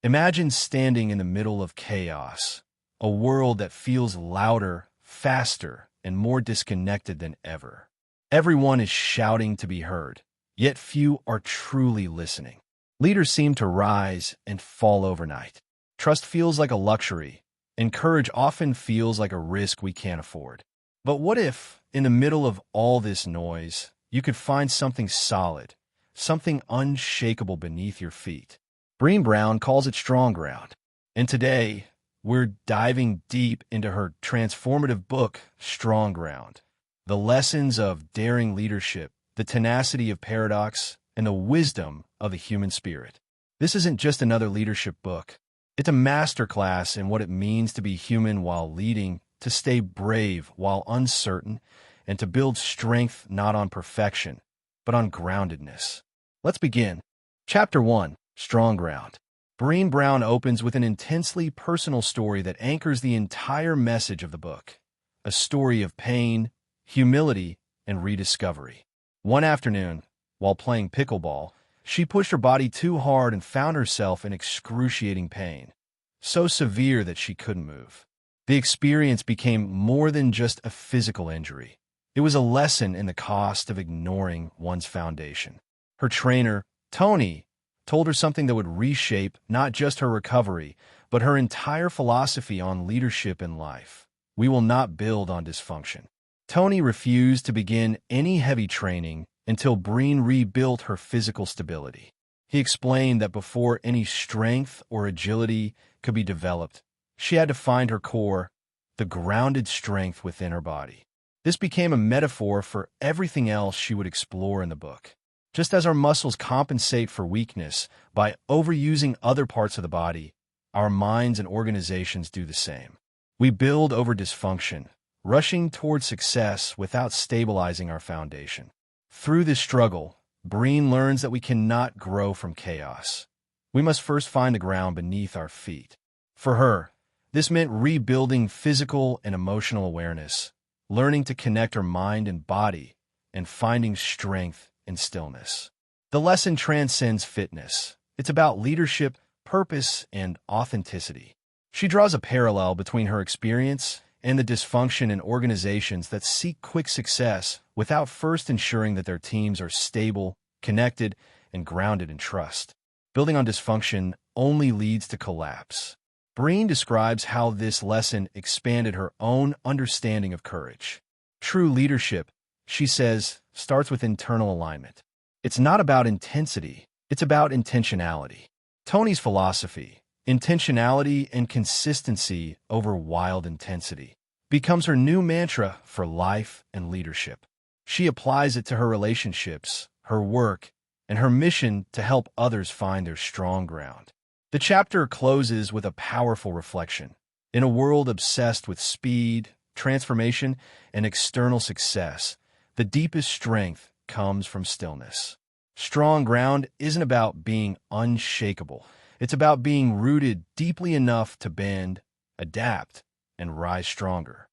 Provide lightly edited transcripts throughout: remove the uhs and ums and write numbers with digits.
Imagine standing in the middle of chaos, a world that feels louder, faster, and more disconnected than ever. Everyone is shouting to be heard, yet few are truly listening. Leaders seem to rise and fall overnight. Trust feels like a luxury, and courage often feels like a risk we can't afford. But what if, in the middle of all this noise, you could find something solid, something unshakable beneath your feet? Brené Brown calls it strong ground. And today, we're diving deep into her transformative book, Strong Ground. The lessons of daring leadership, the tenacity of paradox, and the wisdom of the human spirit. This isn't just another leadership book. It's a masterclass in what it means to be human while leading, to stay brave while uncertain, and to build strength not on perfection, but on groundedness. Let's begin. Chapter 1, Strong Ground. Brené Brown opens with an intensely personal story that anchors the entire message of the book. A story of pain, humility, and rediscovery. One afternoon, while playing pickleball, she pushed her body too hard and found herself in excruciating pain, so severe that she couldn't move. The experience became more than just a physical injury. It was a lesson in the cost of ignoring one's foundation. Her trainer, Tony, told her something that would reshape not just her recovery, but her entire philosophy on leadership in life. We will not build on dysfunction. Tony refused to begin any heavy training until Brené rebuilt her physical stability. He explained that before any strength or agility could be developed, she had to find her core, the grounded strength within her body. This became a metaphor for everything else she would explore in the book. Just as our muscles compensate for weakness by overusing other parts of the body, our minds and organizations do the same. We build over dysfunction, rushing toward success without stabilizing our foundation. Through this struggle, Brené learns that we cannot grow from chaos. We must first find the ground beneath our feet. For her, this meant rebuilding physical and emotional awareness, learning to connect her mind and body, and finding strength in stillness. The lesson transcends fitness. It's about leadership, purpose, and authenticity. She draws a parallel between her experience and the dysfunction in organizations that seek quick success without first ensuring that their teams are stable, connected, and grounded in trust. Building on dysfunction only leads to collapse. Brené describes how this lesson expanded her own understanding of courage. True leadership, she says, starts with internal alignment. It's not about intensity, it's about intentionality. Tony's philosophy, intentionality and consistency over wild intensity, becomes her new mantra for life and leadership. She applies it to her relationships, her work, and her mission to help others find their strong ground. The chapter closes with a powerful reflection. In a world obsessed with speed, transformation, and external success, the deepest strength comes from stillness. Strong ground isn't about being unshakable. It's about being rooted deeply enough to bend, adapt, and rise stronger.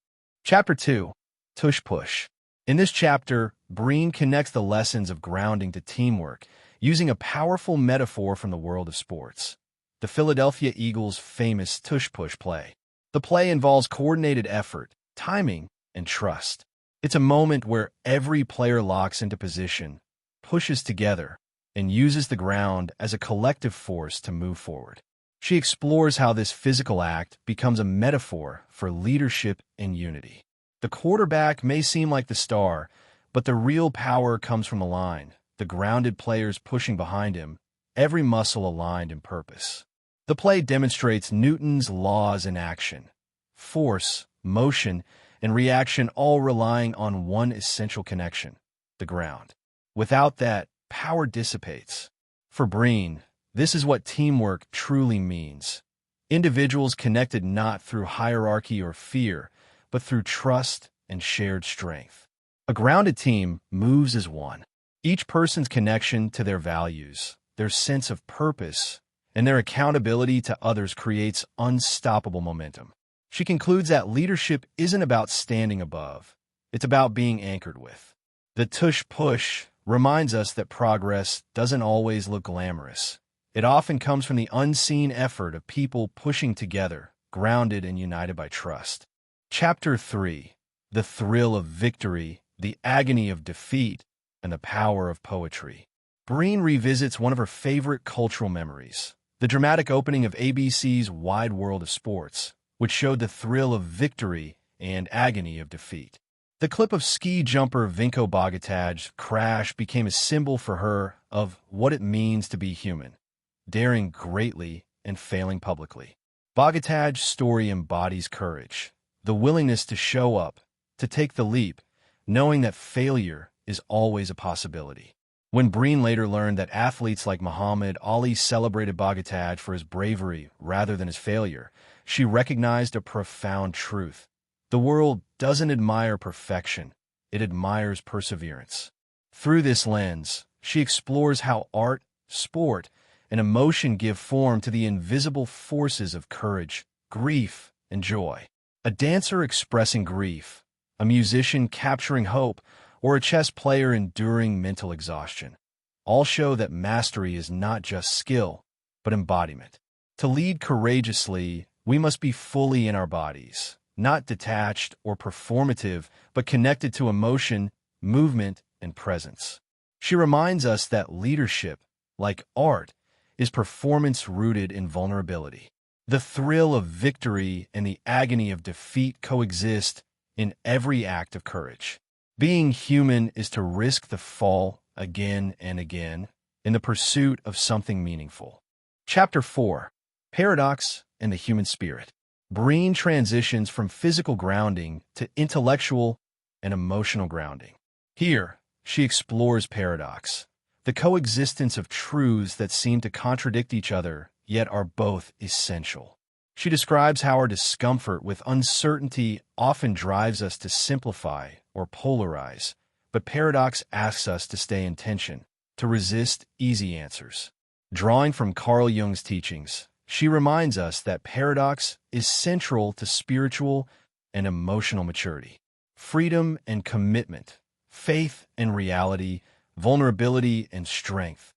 Chapter 2, Tush Push. In this chapter, Brené connects the lessons of grounding to teamwork, using a powerful metaphor from the world of sports. The Philadelphia Eagles' famous Tush Push play. The play involves coordinated effort, timing, and trust. It's a moment where every player locks into position, pushes together, and uses the ground as a collective force to move forward. She explores how this physical act becomes a metaphor for leadership and unity. The quarterback may seem like the star, but the real power comes from the line, the grounded players pushing behind him, every muscle aligned in purpose. The play demonstrates Newton's laws in action: force, motion, and reaction all relying on one essential connection, the ground. Without that, power dissipates. For Brené, this is what teamwork truly means. Individuals connected not through hierarchy or fear, but through trust and shared strength. A grounded team moves as one. Each person's connection to their values, their sense of purpose, and their accountability to others creates unstoppable momentum. She concludes that leadership isn't about standing above. It's about being anchored with. The Tush Push reminds us that progress doesn't always look glamorous. It often comes from the unseen effort of people pushing together, grounded and united by trust. Chapter 3: The Thrill of Victory, the Agony of Defeat, and the Power of Poetry. Brené revisits one of her favorite cultural memories, the dramatic opening of ABC's Wide World of Sports, which showed the thrill of victory and agony of defeat. The clip of ski jumper Vinko Bogataj's crash became a symbol for her of what it means to be human, daring greatly and failing publicly. Bogataj's story embodies courage, the willingness to show up, to take the leap, knowing that failure is always a possibility. When Brené later learned that athletes like Muhammad Ali celebrated Bogataj for his bravery rather than his failure, she recognized a profound truth. The world doesn't admire perfection, it admires perseverance. Through this lens, she explores how art, sport, and emotion give form to the invisible forces of courage, grief, and joy. A dancer expressing grief, a musician capturing hope, or a chess player enduring mental exhaustion, all show that mastery is not just skill, but embodiment. To lead courageously, we must be fully in our bodies, not detached or performative, but connected to emotion, movement, and presence. She reminds us that leadership, like art, is performance rooted in vulnerability. The thrill of victory and the agony of defeat coexist in every act of courage. Being human is to risk the fall again and again in the pursuit of something meaningful. Chapter 4: Paradox and the Human Spirit. Brené transitions from physical grounding to intellectual and emotional grounding. Here, she explores paradox, the coexistence of truths that seem to contradict each other, yet are both essential. She describes how our discomfort with uncertainty often drives us to simplify or polarize, but paradox asks us to stay in tension, to resist easy answers. Drawing from Carl Jung's teachings, she reminds us that paradox is central to spiritual and emotional maturity. Freedom and commitment, faith and reality, vulnerability and strength.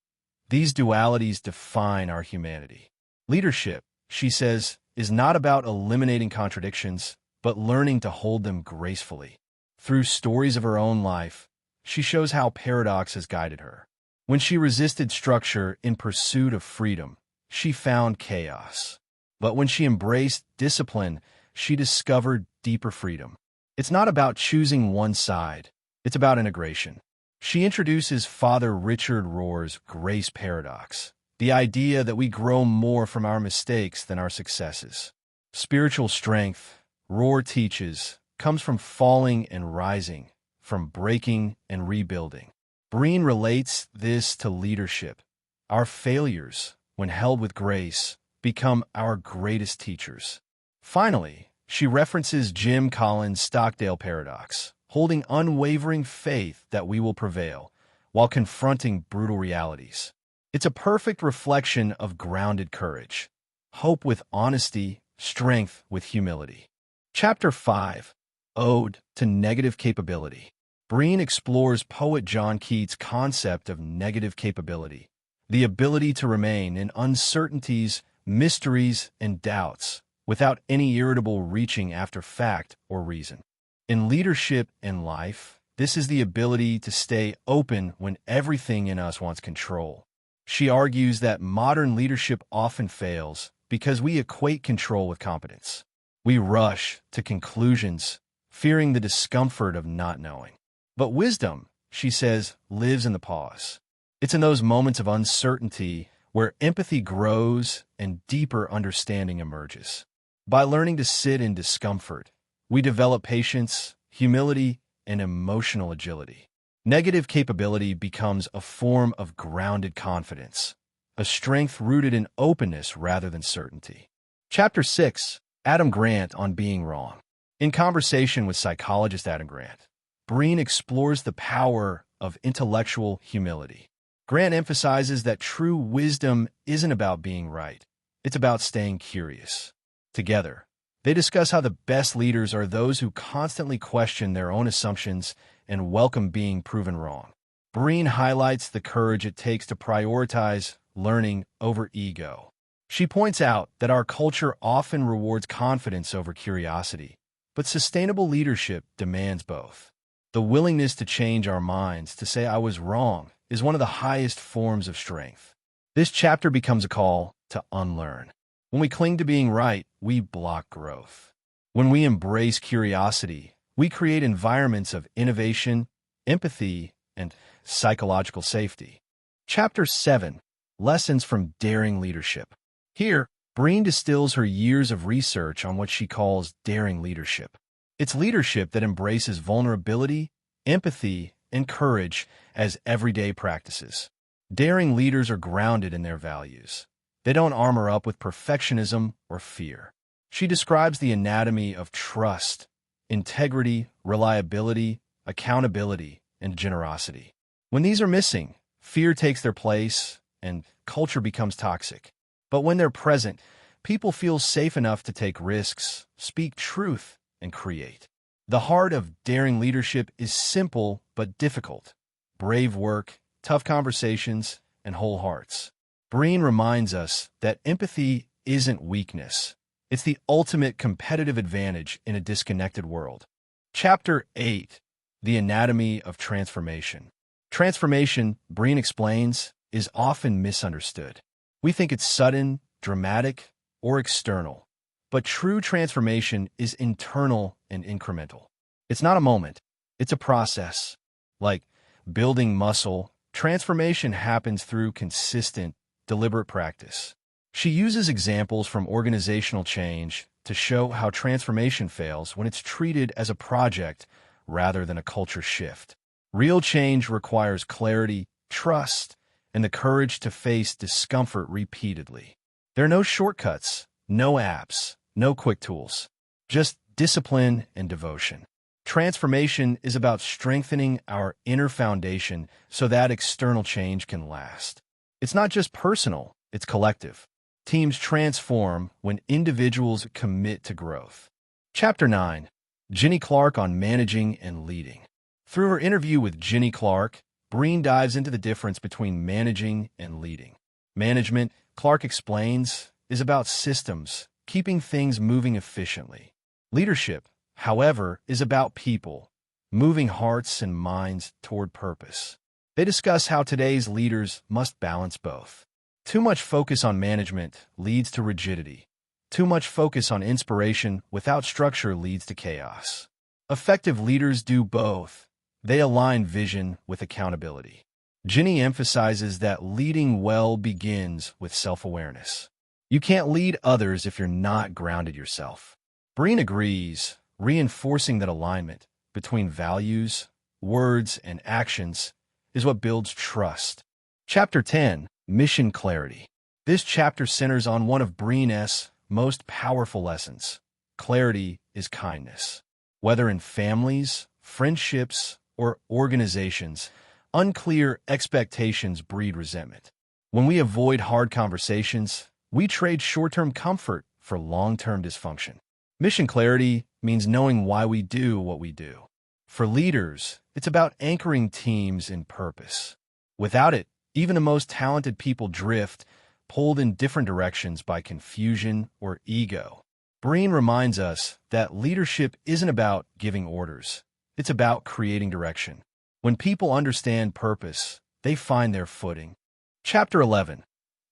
These dualities define our humanity. Leadership, she says, is not about eliminating contradictions, but learning to hold them gracefully. Through stories of her own life, she shows how paradox has guided her. When she resisted structure in pursuit of freedom, she found chaos. But when she embraced discipline, she discovered deeper freedom. It's not about choosing one side, it's about integration. She introduces Father Richard Rohr's grace paradox, the idea that we grow more from our mistakes than our successes. Spiritual strength, Rohr teaches, comes from falling and rising, from breaking and rebuilding. Brené relates this to leadership. Our failures, when held with grace, become our greatest teachers. Finally, she references Jim Collins' Stockdale paradox, holding unwavering faith that we will prevail, while confronting brutal realities. It's a perfect reflection of grounded courage, hope with honesty, strength with humility. Chapter 5: Ode to Negative Capability. Brené explores poet John Keats' concept of negative capability, the ability to remain in uncertainties, mysteries, and doubts, without any irritable reaching after fact or reason. In leadership and life, this is the ability to stay open when everything in us wants control. She argues that modern leadership often fails because we equate control with competence. We rush to conclusions, fearing the discomfort of not knowing. But wisdom, she says, lives in the pause. It's in those moments of uncertainty where empathy grows and deeper understanding emerges. By learning to sit in discomfort, we develop patience, humility, and emotional agility. Negative capability becomes a form of grounded confidence, a strength rooted in openness rather than certainty. Chapter 6: Adam Grant on Being Wrong. In conversation with psychologist Adam Grant, Brené explores the power of intellectual humility. Grant emphasizes that true wisdom isn't about being right, it's about staying curious. Together, they discuss how the best leaders are those who constantly question their own assumptions and welcome being proven wrong. Brené highlights the courage it takes to prioritize learning over ego. She points out that our culture often rewards confidence over curiosity, but sustainable leadership demands both. The willingness to change our minds, to say I was wrong, is one of the highest forms of strength. This chapter becomes a call to unlearn. When we cling to being right, we block growth. When we embrace curiosity, we create environments of innovation, empathy, and psychological safety. Chapter 7. Lessons from Daring Leadership. Here, Brené distills her years of research on what she calls daring leadership. It's leadership that embraces vulnerability, empathy, and courage as everyday practices. Daring leaders are grounded in their values. They don't armor up with perfectionism or fear. She describes the anatomy of trust, integrity, reliability, accountability, and generosity. When these are missing, fear takes their place and culture becomes toxic. But when they're present, people feel safe enough to take risks, speak truth, and create. The heart of daring leadership is simple but difficult. Brave work, tough conversations, and whole hearts. Brené reminds us that empathy isn't weakness. It's the ultimate competitive advantage in a disconnected world. Chapter 8. The Anatomy of Transformation. Transformation, Brené explains, is often misunderstood. We think it's sudden, dramatic, or external. But true transformation is internal and incremental. It's not a moment. It's a process. Like building muscle, transformation happens through consistent, deliberate practice. She uses examples from organizational change to show how transformation fails when it's treated as a project rather than a culture shift. Real change requires clarity, trust, and the courage to face discomfort repeatedly. There are no shortcuts, no apps, no quick tools, just discipline and devotion. Transformation is about strengthening our inner foundation so that external change can last. It's not just personal, it's collective. Teams transform when individuals commit to growth. Chapter 9. Ginny Clarke on Managing and Leading. Through her interview with Ginny Clarke, Brené dives into the difference between managing and leading. Management, Clarke explains, is about systems, keeping things moving efficiently. Leadership, however, is about people, moving hearts and minds toward purpose. They discuss how today's leaders must balance both. Too much focus on management leads to rigidity. Too much focus on inspiration without structure leads to chaos. Effective leaders do both. They align vision with accountability. Ginny emphasizes that leading well begins with self-awareness. You can't lead others if you're not grounded yourself. Brené agrees, reinforcing that alignment between values, words, and actions is what builds trust. Chapter 10. Mission Clarity. This chapter centers on one of Brené's most powerful lessons. Clarity is kindness. Whether in families, friendships, or organizations, unclear expectations breed resentment. When we avoid hard conversations, we trade short-term comfort for long-term dysfunction. Mission clarity means knowing why we do what we do. For leaders, it's about anchoring teams in purpose. Without it, even the most talented people drift, pulled in different directions by confusion or ego. Brené reminds us that leadership isn't about giving orders. It's about creating direction. When people understand purpose, they find their footing. Chapter 11.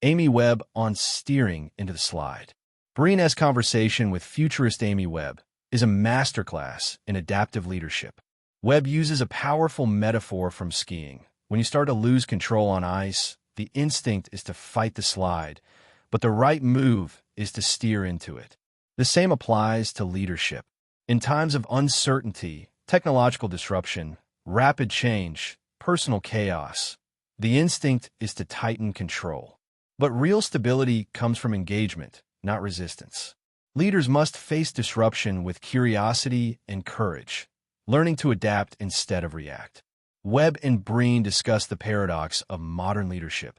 Webb on Steering into the Slide. Brené's conversation with futurist Webb is a masterclass in adaptive leadership. Webb uses a powerful metaphor from skiing. When you start to lose control on ice, the instinct is to fight the slide, but the right move is to steer into it. The same applies to leadership. In times of uncertainty, technological disruption, rapid change, personal chaos, the instinct is to tighten control. But real stability comes from engagement, not resistance. Leaders must face disruption with curiosity and courage, learning to adapt instead of react. Webb and Brené discuss the paradox of modern leadership,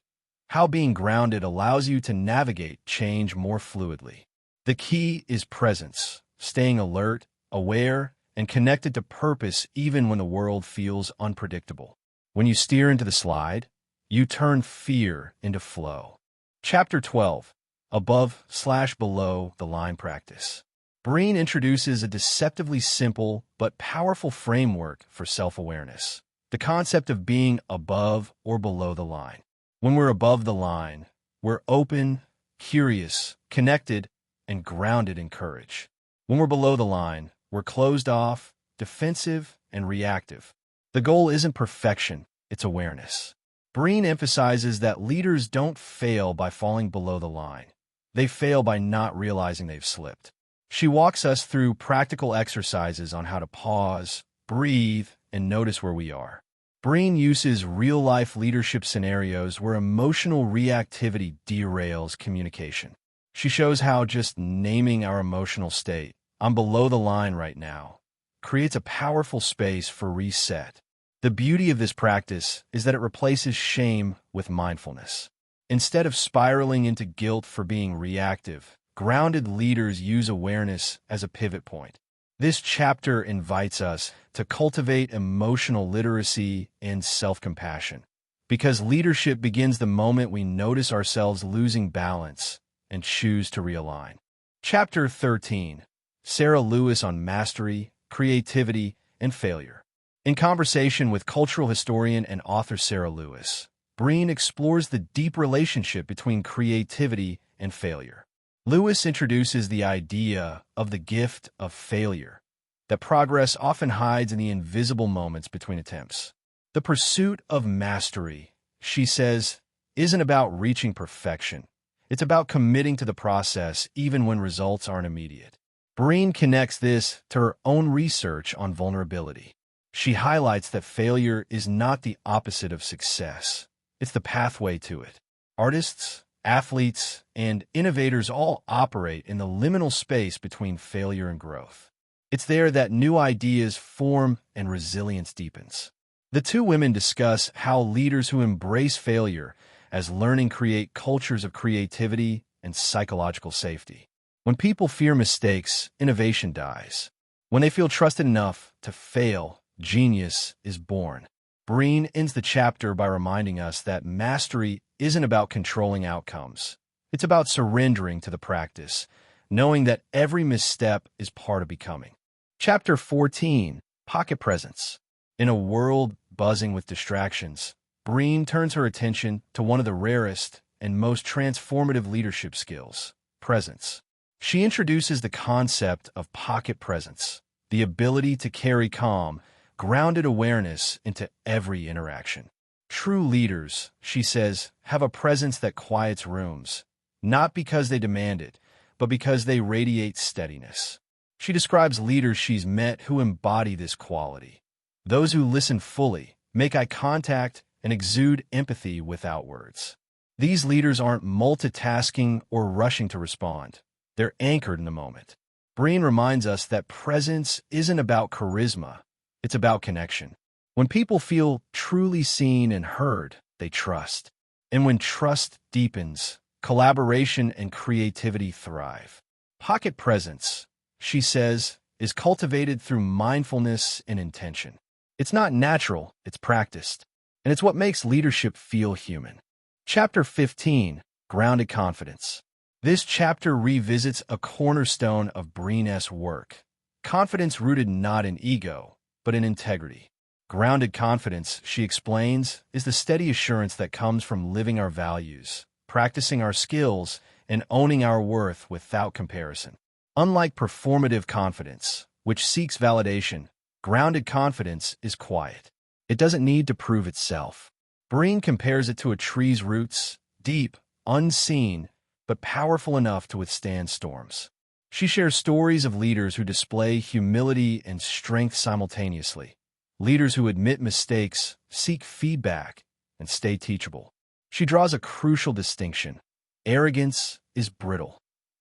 how being grounded allows you to navigate change more fluidly. The key is presence, staying alert, aware, and connected to purpose even when the world feels unpredictable. When you steer into the slide, You turn fear into flow. Chapter 12. Above/below the line practice. Brené introduces a deceptively simple but powerful framework for self-awareness. The concept of being above or below the line. When we're above the line, we're open, curious, connected, and grounded in courage. When we're below the line, we're closed off, defensive, and reactive. The goal isn't perfection, it's awareness. Brené emphasizes that leaders don't fail by falling below the line. They fail by not realizing they've slipped. She walks us through practical exercises on how to pause, breathe, and notice where we are. Brené uses real-life leadership scenarios where emotional reactivity derails communication. She shows how just naming our emotional state, "I'm below the line right now," creates a powerful space for reset. The beauty of this practice is that it replaces shame with mindfulness. Instead of spiraling into guilt for being reactive, grounded leaders use awareness as a pivot point. This chapter invites us to cultivate emotional literacy and self-compassion, because leadership begins the moment we notice ourselves losing balance and choose to realign. Chapter 13. Sarah Lewis on Mastery, Creativity, and Failure. In conversation with cultural historian and author Sarah Lewis, Brené explores the deep relationship between creativity and failure. Lewis introduces the idea of the gift of failure, that progress often hides in the invisible moments between attempts. The pursuit of mastery, she says, isn't about reaching perfection. It's about committing to the process even when results aren't immediate. Brené connects this to her own research on vulnerability. She highlights that failure is not the opposite of success. It's the pathway to it. Artists, athletes, and innovators all operate in the liminal space between failure and growth. It's there that new ideas form and resilience deepens. The two women discuss how leaders who embrace failure as learning create cultures of creativity and psychological safety. When people fear mistakes, innovation dies. When they feel trusted enough to fail, genius is born. Brené ends the chapter by reminding us that mastery isn't about controlling outcomes. It's about surrendering to the practice, knowing that every misstep is part of becoming. Chapter 14. Pocket Presence. In a world buzzing with distractions, Brené turns her attention to one of the rarest and most transformative leadership skills, presence. She introduces the concept of pocket presence, the ability to carry calm, grounded awareness into every interaction. True leaders, she says, have a presence that quiets rooms, not because they demand it, but because they radiate steadiness. She describes leaders she's met who embody this quality. Those who listen fully, make eye contact, and exude empathy without words. These leaders aren't multitasking or rushing to respond. They're anchored in the moment. Brené reminds us that presence isn't about charisma. It's about connection. When people feel truly seen and heard, they trust. And when trust deepens, collaboration and creativity thrive. Pocket presence, she says, is cultivated through mindfulness and intention. It's not natural, it's practiced. And it's what makes leadership feel human. Chapter 15. Grounded Confidence. This chapter revisits a cornerstone of Brené's work. Confidence rooted not in ego, but in integrity. Grounded confidence, she explains, is the steady assurance that comes from living our values, practicing our skills, and owning our worth without comparison. Unlike performative confidence, which seeks validation, grounded confidence is quiet. It doesn't need to prove itself. Brené compares it to a tree's roots, deep, unseen, but powerful enough to withstand storms. She shares stories of leaders who display humility and strength simultaneously, leaders who admit mistakes, seek feedback, and stay teachable. She draws a crucial distinction. Arrogance is brittle.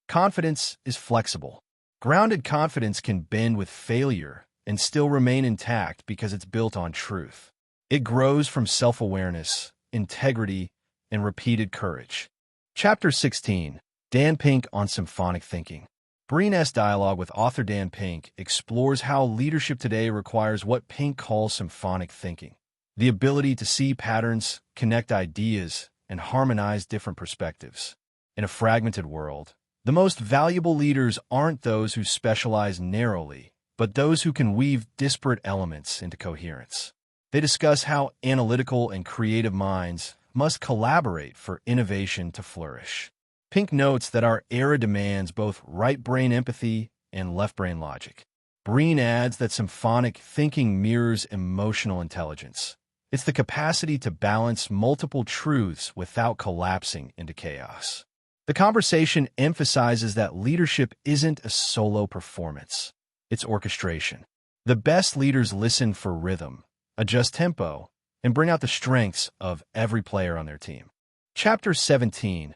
Confidence is flexible. Grounded confidence can bend with failure and still remain intact because it's built on truth. It grows from self-awareness, integrity, and repeated courage. Chapter 16. Dan Pink on Symphonic Thinking. Brené's dialogue with author Dan Pink explores how leadership today requires what Pink calls symphonic thinking. the ability to see patterns, connect ideas, and harmonize different perspectives. In a fragmented world, the most valuable leaders aren't those who specialize narrowly, but those who can weave disparate elements into coherence. They discuss how analytical and creative minds must collaborate for innovation to flourish. Pink notes that our era demands both right-brain empathy and left-brain logic. Brené adds that symphonic thinking mirrors emotional intelligence. It's the capacity to balance multiple truths without collapsing into chaos. The conversation emphasizes that leadership isn't a solo performance. It's orchestration. The best leaders listen for rhythm, adjust tempo, and bring out the strengths of every player on their team. Chapter 17.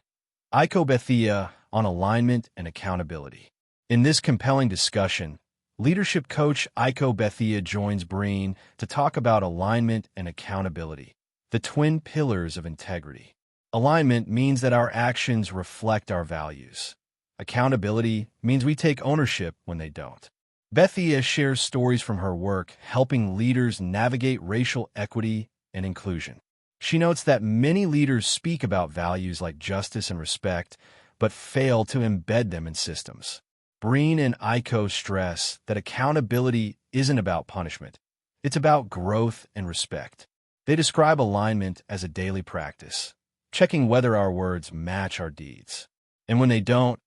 Aiko Bethea on alignment and accountability. In this compelling discussion, leadership coach Aiko Bethea joins Brené to talk about alignment and accountability, the twin pillars of integrity. Alignment means that our actions reflect our values. Accountability means we take ownership when they don't. Bethea shares stories from her work helping leaders navigate racial equity and inclusion. She notes that many leaders speak about values like justice and respect, but fail to embed them in systems. Brené and Aiko stress that accountability isn't about punishment. It's about growth and respect. They describe alignment as a daily practice, checking whether our words match our deeds. And when they don't,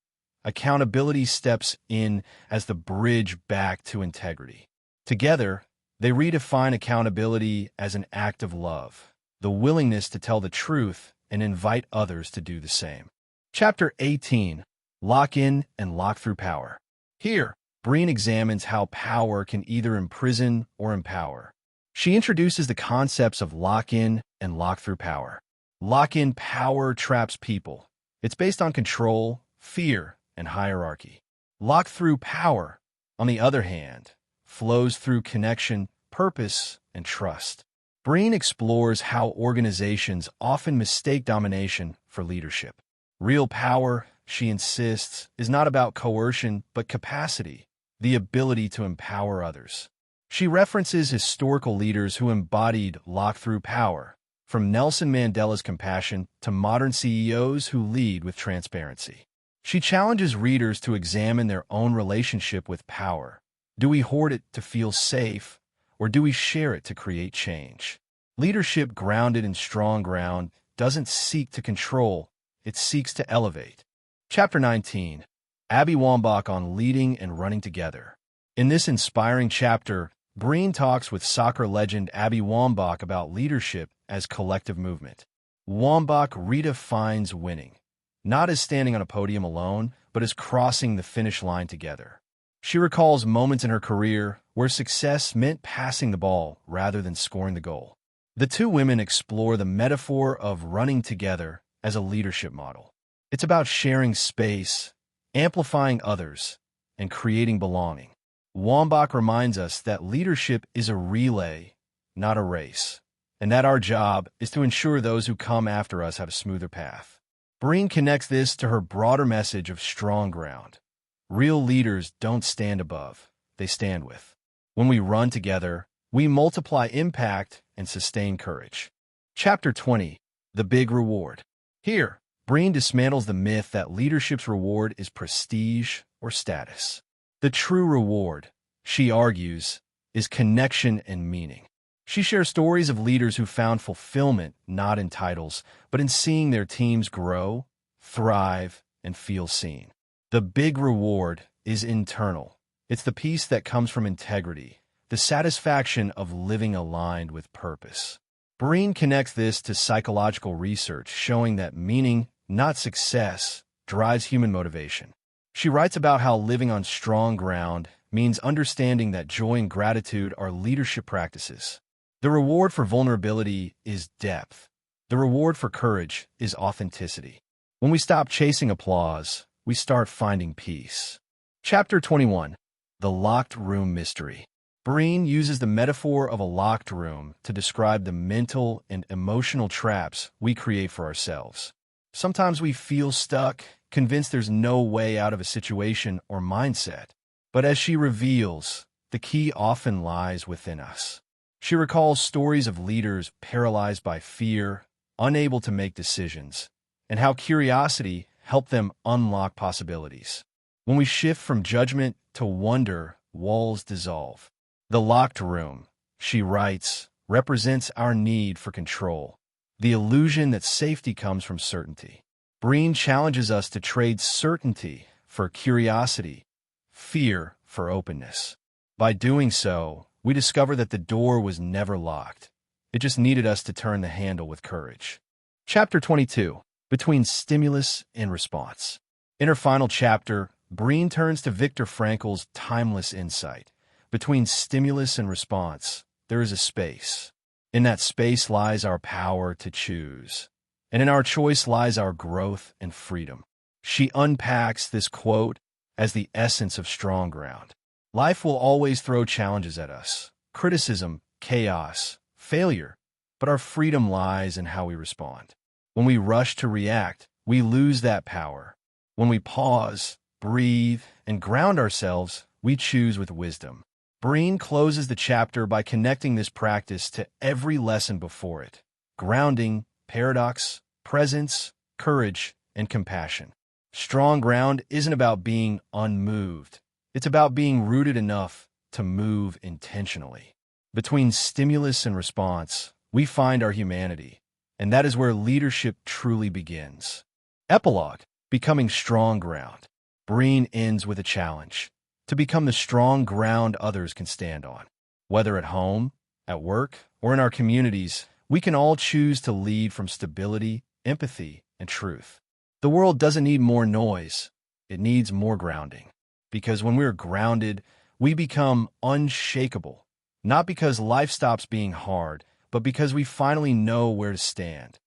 accountability steps in as the bridge back to integrity. Together, they redefine accountability as an act of love, the willingness to tell the truth and invite others to do the same. Chapter 18. Lock in and lock through power. Here, Brené examines how power can either imprison or empower. She introduces the concepts of lock-in and lock-through power. Lock-in power traps people. It's based on control, fear, and hierarchy. Lock-through power, on the other hand, flows through connection, purpose, and trust. Brené explores how organizations often mistake domination for leadership. Real power, she insists, is not about coercion but capacity, the ability to empower others. She references historical leaders who embodied lock-through power, from Nelson Mandela's compassion to modern CEOs who lead with transparency. She challenges readers to examine their own relationship with power. Do we hoard it to feel safe, or do we share it to create change? Leadership grounded in strong ground doesn't seek to control, it seeks to elevate. Chapter 19. Wambach on leading and running together. In this inspiring chapter, Brené talks with soccer legend Wambach about leadership as collective movement. Wambach redefines winning, not as standing on a podium alone, but as crossing the finish line together. She recalls moments in her career where success meant passing the ball rather than scoring the goal. The two women explore the metaphor of running together as a leadership model. It's about sharing space, amplifying others, and creating belonging. Wambach reminds us that leadership is a relay, not a race, and that our job is to ensure those who come after us have a smoother path. Brené connects this to her broader message of strong ground. Real leaders don't stand above, they stand with. When we run together, we multiply impact and sustain courage. Chapter 20. The Big Reward. Here, Brené dismantles the myth that leadership's reward is prestige or status. The true reward, she argues, is connection and meaning. She shares stories of leaders who found fulfillment not in titles, but in seeing their teams grow, thrive, and feel seen. The big reward is internal. It's the peace that comes from integrity, the satisfaction of living aligned with purpose. Brené connects this to psychological research showing that meaning, not success, drives human motivation. She writes about how living on strong ground means understanding that joy and gratitude are leadership practices. The reward for vulnerability is depth. The reward for courage is authenticity. When we stop chasing applause, we start finding peace. Chapter 21. The Locked Room Mystery. Brené uses the metaphor of a locked room to describe the mental and emotional traps we create for ourselves. Sometimes we feel stuck, convinced there's no way out of a situation or mindset. But as she reveals, the key often lies within us. She recalls stories of leaders paralyzed by fear, unable to make decisions, and how curiosity helped them unlock possibilities. When we shift from judgment to wonder, walls dissolve. The locked room, she writes, represents our need for control, the illusion that safety comes from certainty. Brené challenges us to trade certainty for curiosity, fear for openness. By doing so, we discover that the door was never locked. It just needed us to turn the handle with courage. Chapter 22. Between Stimulus and Response. In her final chapter, Brené turns to Viktor Frankl's timeless insight. Between stimulus and response, there is a space. In that space lies our power to choose. And in our choice lies our growth and freedom. She unpacks this quote as the essence of strong ground. Life will always throw challenges at us. Criticism, chaos, failure. But our freedom lies in how we respond. When we rush to react, we lose that power. When we pause, breathe, and ground ourselves, we choose with wisdom. Brené closes the chapter by connecting this practice to every lesson before it. Grounding, paradox, presence, courage, and compassion. Strong ground isn't about being unmoved. It's about being rooted enough to move intentionally. Between stimulus and response, we find our humanity, and that is where leadership truly begins. Epilogue. Becoming strong ground. Brené ends with a challenge. To become the strong ground others can stand on. Whether at home, at work, or in our communities, we can all choose to lead from stability, empathy, and truth. The world doesn't need more noise. It needs more grounding. Because when we're grounded, we become unshakable. Not because life stops being hard, but because we finally know where to stand.